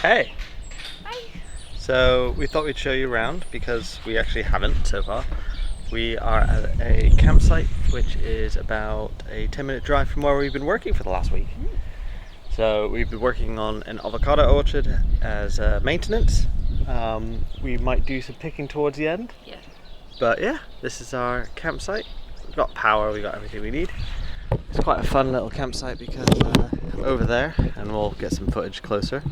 Hey! Hi! So we thought we'd show you around because we actually haven't so far. We are at a campsite which is about a 10-minute drive from where we've been working for the last week. So we've been working on an avocado orchard as maintenance. We might do some picking towards the end. Yeah. But yeah, this is our campsite. We've got power, we've got everything we need. It's quite a fun little campsite because over there, and we'll get some footage closer,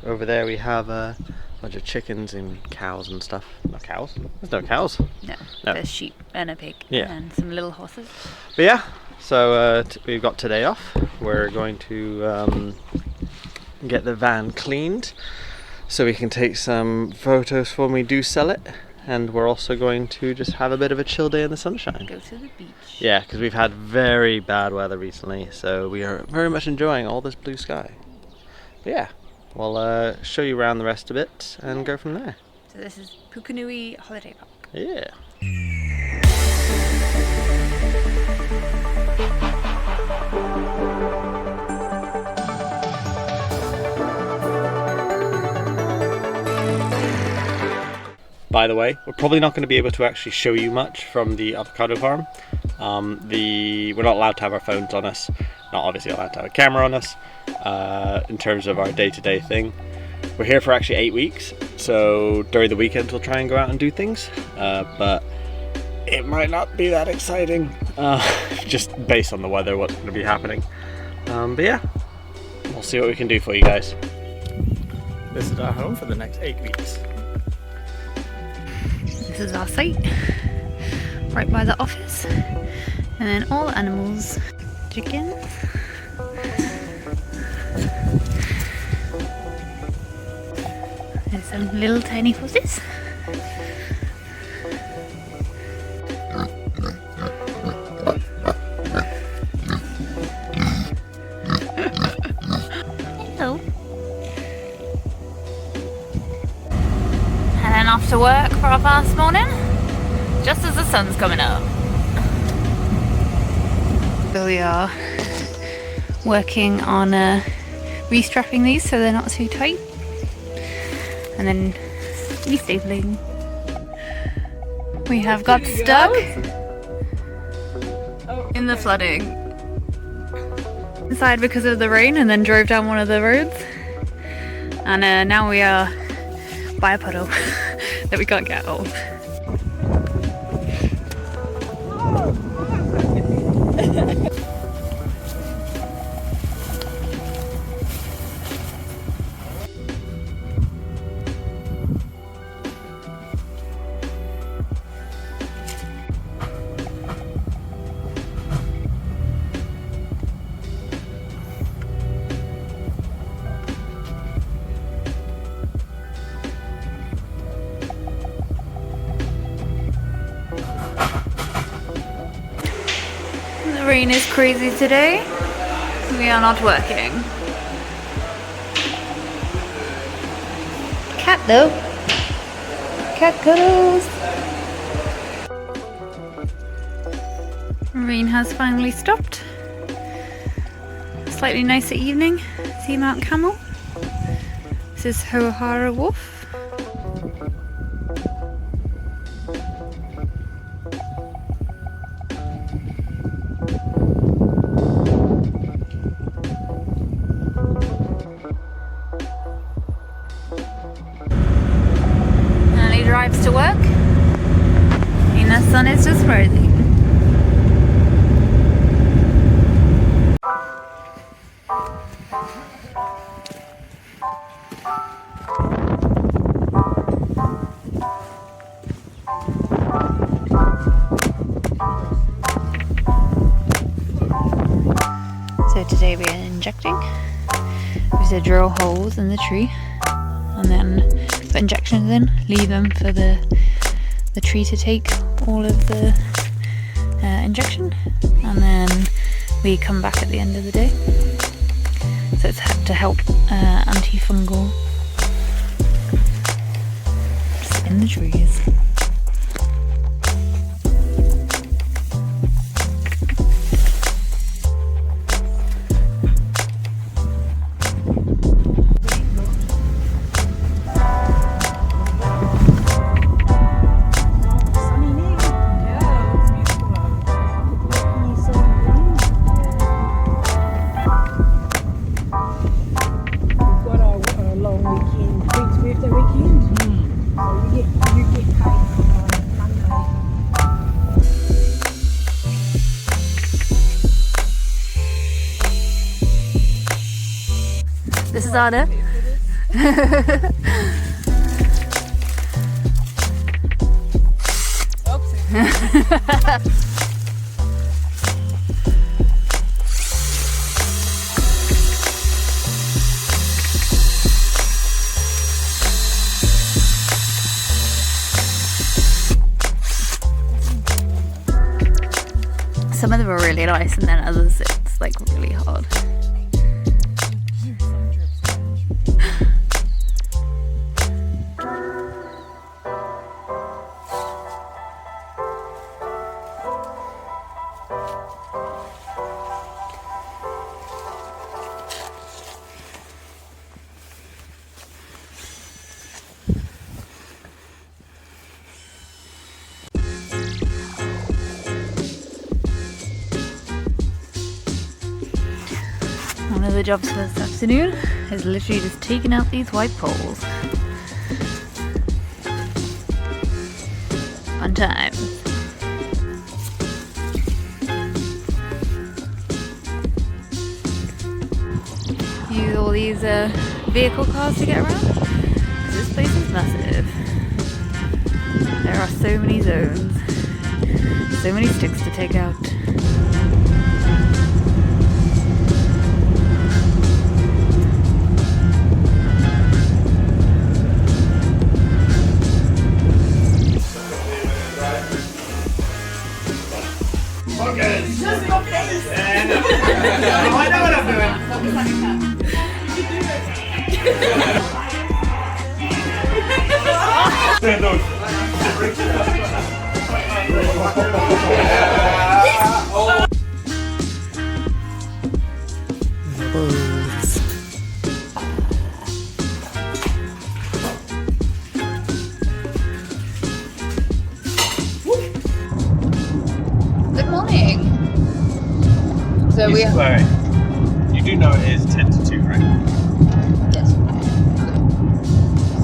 over there we have a bunch of chickens and cows and stuff. Not cows? There's no cows. No, No. there's sheep and a pig Yeah. and some little horses. But yeah, so we've got today off. We're going to get the van cleaned so we can take some photos when we do sell it. And we're also going to just have a bit of a chill day in the sunshine. Go to the beach. Yeah, because we've had very bad weather recently, so we are very much enjoying all this blue sky. But yeah, we'll show you around the rest of it and go from there. So this is Pukenui Holiday Park. Yeah. By the way, we're probably not going to be able to actually show you much from the avocado farm. We're not allowed to have our phones on us, not obviously allowed to have a camera on us in terms of our day-to-day thing. We're here for actually 8 weeks, so during the weekends we'll try and go out and do things, but it might not be that exciting, just based on the weather, what's going to be happening. But yeah, we'll see what we can do for you guys. This is our home for the next 8 weeks. This is our site, right by the office. And then all the animals, chickens. And some little tiny horses. Hello. And then off to work for our first morning, just as the sun's coming up. So we are working on restrapping these so they're not too tight, and then restapling. We have got stuck in the flooding inside because of the rain, and then drove down one of the roads, and now we are by a puddle that we can't get out of. The rain is crazy today. We are not working. Cat though. Cat cuddles. Rain has finally stopped. Slightly nicer evening. See Mount Camel. This is Hoahara Wharf. Drives to work, and the sun is just rising. So today we are injecting. We have to drill holes in the tree and then put injections in, leave them for the tree to take all of the injection, and then we come back at the end of the day. So it's to help antifungal in the trees. the weekend. So you get paid for Monday. This is Anna. Some of them are really nice, and then others it's like really hard. One of the jobs for this afternoon is literally just taking out these white poles. Fun times. Use all these vehicle cars to get around, because this place is massive. There are so many zones, so many sticks to take out. I know what I'm doing. Stand up. Good morning. So we are. Wait. You do know it is 10 to 2, right? Yes.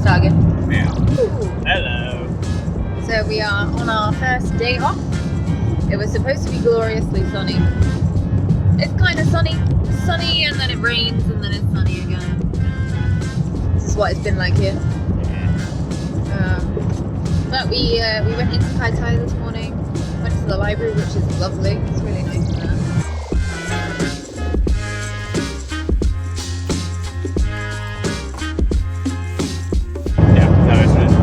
Start again. Yeah. Hello. So we are on our first day off. It was supposed to be gloriously sunny. It's kind of sunny, and then it rains, and then it's sunny again. This is what it's been like here. But we went into Kai Tai this morning. Went to the library, which is lovely. It's really nice in there.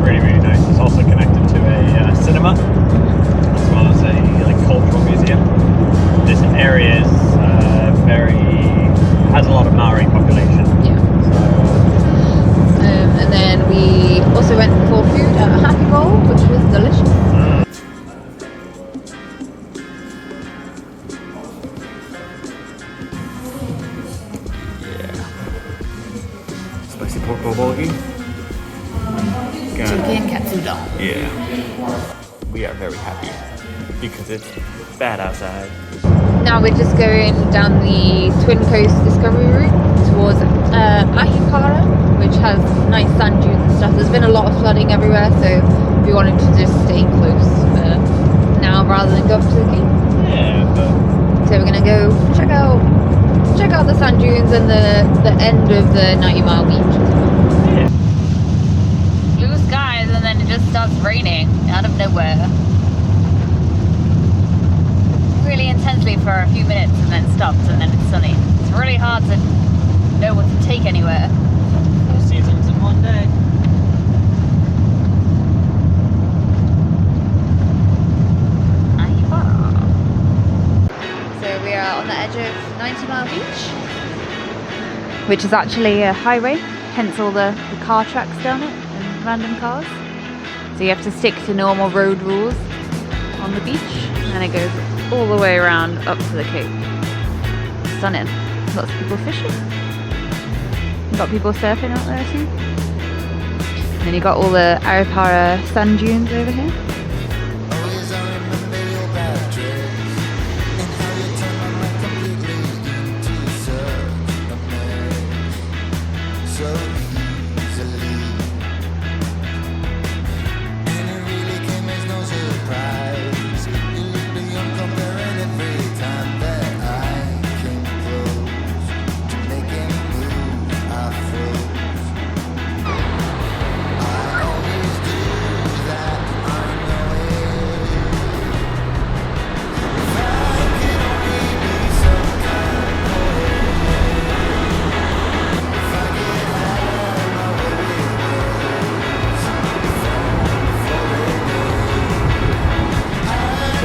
Really nice. It's also connected to a cinema as well as a cultural museum. This area is has a lot of Maori population. Yeah. And then we also went for food at a Happy Bowl, which was delicious. Yeah. Spicy pork bulgogi. Chicken katsudon. Yeah. We are very happy because it's bad outside. Now we're just going down the Twin Coast Discovery route towards Ahipara, which has nice sand dunes and stuff. There's been a lot of flooding everywhere, so we wanted to just stay close now rather than go up to the cape. Yeah, but... So we're gonna go check out the sand dunes and the end of the 90-mile beach as well. Yeah. Blue skies, and then it just starts raining out of nowhere. Really intensely for a few minutes and then stops, and then it's sunny. It's really hard to know what to take anywhere. 4 seasons in one day. So we are on the edge of 90-mile beach, which is actually a highway, hence all the car tracks down it and random cars. So you have to stick to normal road rules on the beach, and then it goes all the way around up to the cape. Stunning. Lots of people fishing. You've got people surfing out there too. And then you've got all the Aripara sand dunes over here.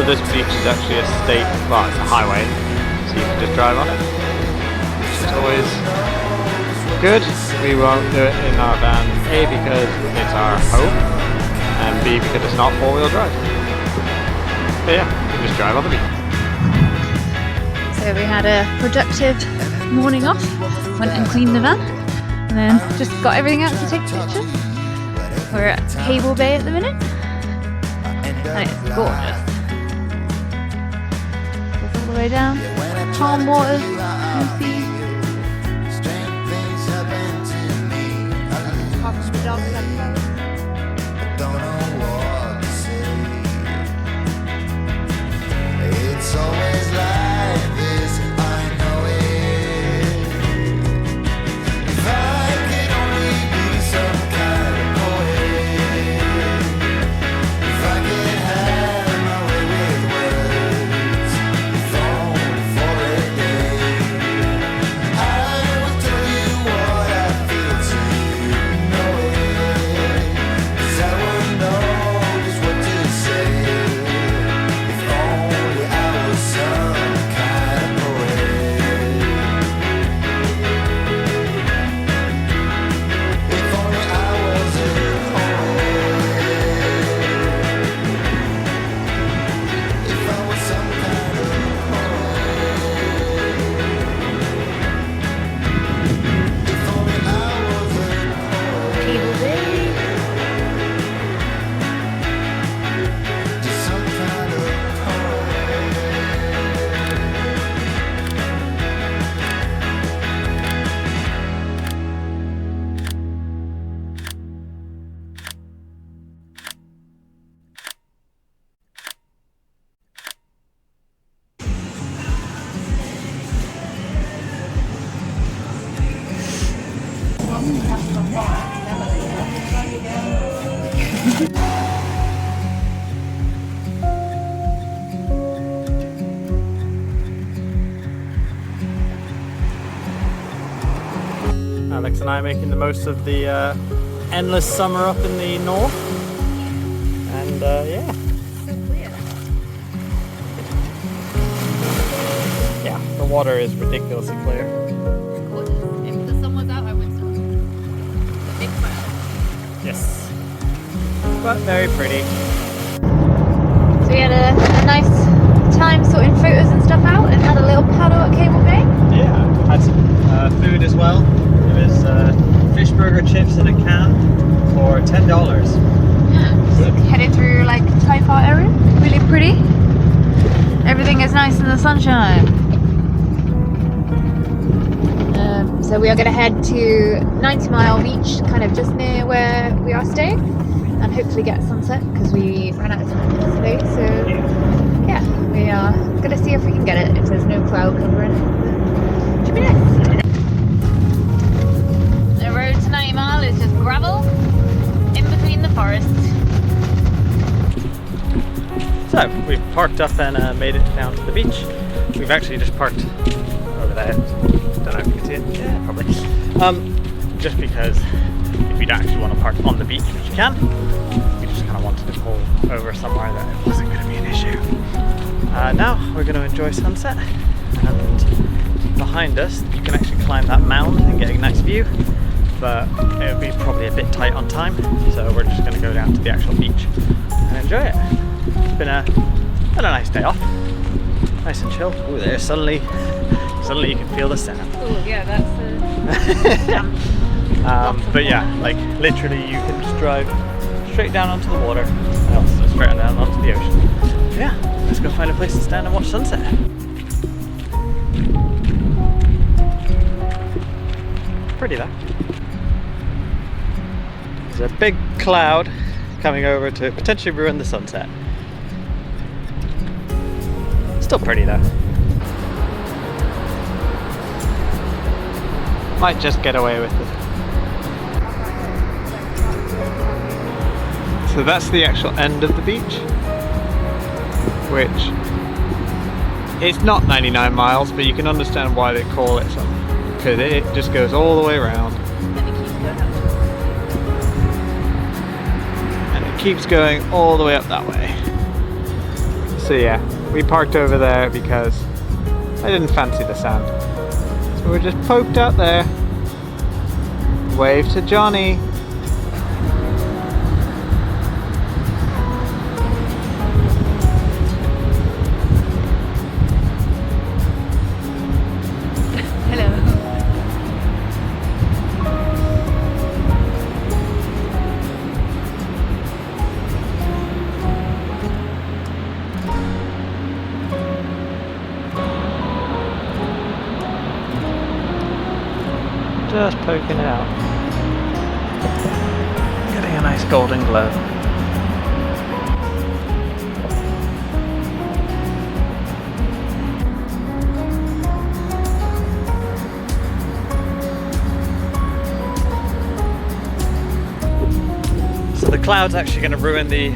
this beach is actually a state, well, it's a highway, so you can just drive on it. It's always good. We won't do it in our van, A, because it's our home, and B, because it's not four-wheel drive. But yeah, you can just drive on the beach. So we had a productive morning off, went and cleaned the van, and then just got everything out to take pictures. We're at Cable Bay at the minute, and it's gorgeous. Goes all the way down, calm waters, you see. Apart from the dogs everywhere. It's always like this, I know it. If I could only be some kind of poet, if I could have my way with words, if only for a day, I would tell you what I feel to know it, 'cause I would know just what to say. Alex and I are making the most of the endless summer up in the north, and yeah. Yeah, the water is ridiculously clear. If the sun was out, I would still. Big smile. Yes, but very pretty. So we had a nice time sorting photos and stuff out, and had a little paddle at Cable Bay. Yeah, had some food as well. It was fish burger chips in a can for $10. Yeah. So headed through like Thai Part area, really pretty. Everything is nice in the sunshine. So we are going to head to 90 Mile Beach, kind of just near where we are staying, and hopefully get sunset because we ran out of time yesterday. So yeah, we are going to see if we can get it if there's no cloud covering it. Should be nice. The road to 90 Mile is just gravel in between the forests. So we've parked up and made it down to the beach. We've actually just parked over there. Don't know if you can see it. Yeah, probably. Just because if you don't actually want to park on the beach, which you can, we just kind of wanted to pull over somewhere that it wasn't going to be an issue. Now we're going to enjoy sunset, and behind us you can actually climb that mound and get a nice view, but it would be probably a bit tight on time, so we're just going to go down to the actual beach and enjoy it. It's been a nice day off, nice and chill. Ooh, there suddenly you can feel the sand. Oh yeah, that's but yeah, like literally you can just drive straight down onto the water and also straight down onto the ocean. Yeah, let's go find a place to stand and watch sunset. Pretty though. There's a big cloud coming over to potentially ruin the sunset. Still pretty though. Might just get away with it. So that's the actual end of the beach, which it's not 99 miles, but you can understand why they call it something, because it just goes all the way around. And it keeps going all the way up that way. So yeah, we parked over there because I didn't fancy the sand. So we're just poked out there. Wave to Johnny. Just poking it out. Getting a nice golden glow. So the cloud's actually going to ruin the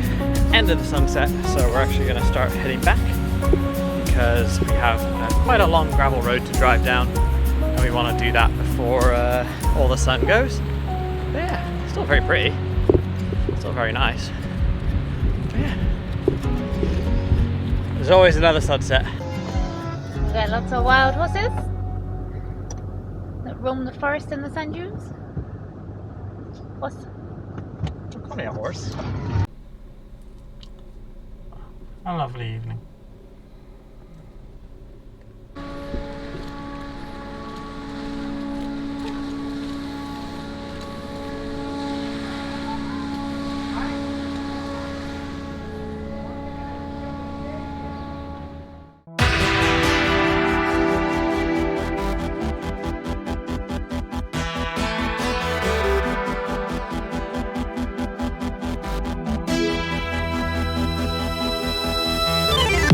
end of the sunset, so we're actually going to start heading back because we have quite a long gravel road to drive down. And we want to do that before all the sun goes. But yeah, still very pretty. Still very nice. But yeah. There's always another sunset. There are lots of wild horses that roam the forest and the sand dunes. What's Call me a horse. A lovely evening.